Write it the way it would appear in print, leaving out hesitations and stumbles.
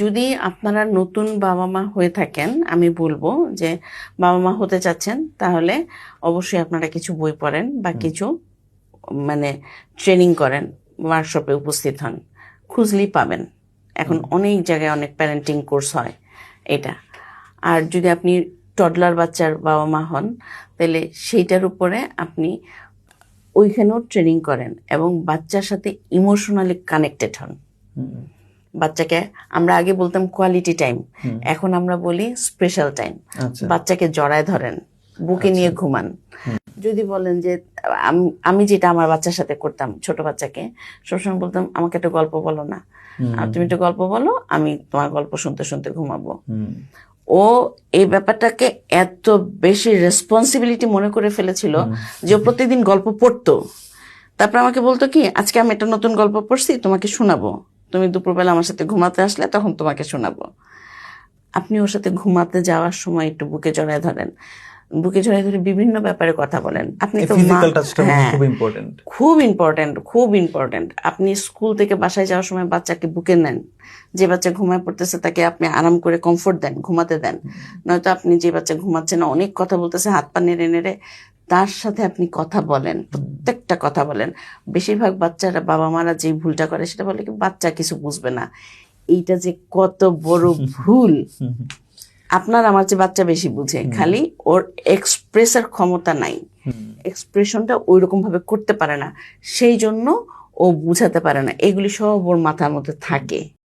যদি আপনারা নতুন বাবা মা হয়ে থাকেন, আমি বলবো যে বাবা মা হতে চাচ্ছেন, তাহলে অবশ্যই আপনারা কিছু বই পড়েন বা কিছু মানে ট্রেনিং করেন, ওয়ার্কশপে উপস্থিত হন, খুঁজলেই পাবেন। এখন অনেক জায়গায় অনেক প্যারেন্টিং কোর্স হয় এটা। আর যদি আপনি টডলার বাচ্চার বাবা মা হন, তাহলে সেইটার উপরে আপনি ওইখানেও ট্রেনিং করেন এবং বাচ্চার সাথে ইমোশনালি কানেক্টেড হন। বাচ্চাকে আমরা আগে বলতাম কোয়ালিটি টাইম, এখন আমরা বলি স্পেশাল টাইম। বাচ্চাকে জড়ায় ধরেন, বুকে নিয়ে ঘুমান। যদি বলেন যে আমি যেটা আমার বাচ্চার সাথে করতাম, ছোট বাচ্চাকে সবসময় বলতাম আমাকে একটা গল্প বলো না, আর তুমি একটা গল্প বলো, আমি তোমার গল্প শুনতে শুনতে ঘুমাবো। ও এই ব্যাপারটাকে এত বেশি রেসপন্সিবিলিটি মনে করে ফেলেছিল যে প্রতিদিন গল্প পড়তো। তারপর আমাকে বলতো কি, আজকে আমি একটা নতুন গল্প পড়ছি, তোমাকে শোনাবো, তুমি দুপুরবেলা আমার সাথে ঘুমাতে আসলে তখন তোমাকে শোনাবো। আপনি ওর সাথে ঘুমাতে যাওয়ার সময় একটু বুকে জড়ায় ধরেন, বুকে জড়ায় ধরে বিভিন্ন ব্যাপারে কথা বলেন। আপনি তো খুব ইম্পর্টেন্ট। আপনি স্কুল থেকে বাসায় যাওয়ার সময় বাচ্চাকে বুকে নেন, যে বাচ্চা ঘুমায় পড়তেছে তাকে আপনি আরাম করে কমফোর্ট দেন, ঘুমাতে দেন। নয়তো আপনি যে বাচ্চা ঘুমাচ্ছে না, অনেক কথা বলতেছে, হাত পা নেড়ে নেড়ে, তার সাথে আপনি কথা বলেন, প্রত্যেকটা কথা বলেন। বেশিরভাগ বাচ্চারা, বাবা মারা যে ভুলটা করে সেটা বলে কি, বাচ্চা কিছু বুঝবে না। এইটা যে কত বড় ভুল। আপনার আমার যে বাচ্চা বেশি বুঝে, খালি ওর এক্সপ্রেসের ক্ষমতা নাই, এক্সপ্রেশনটা ওই রকম ভাবে করতে পারে না, সেই জন্য ও বুঝাতে পারে না। এগুলি সব ওর মাথার মধ্যে থাকে।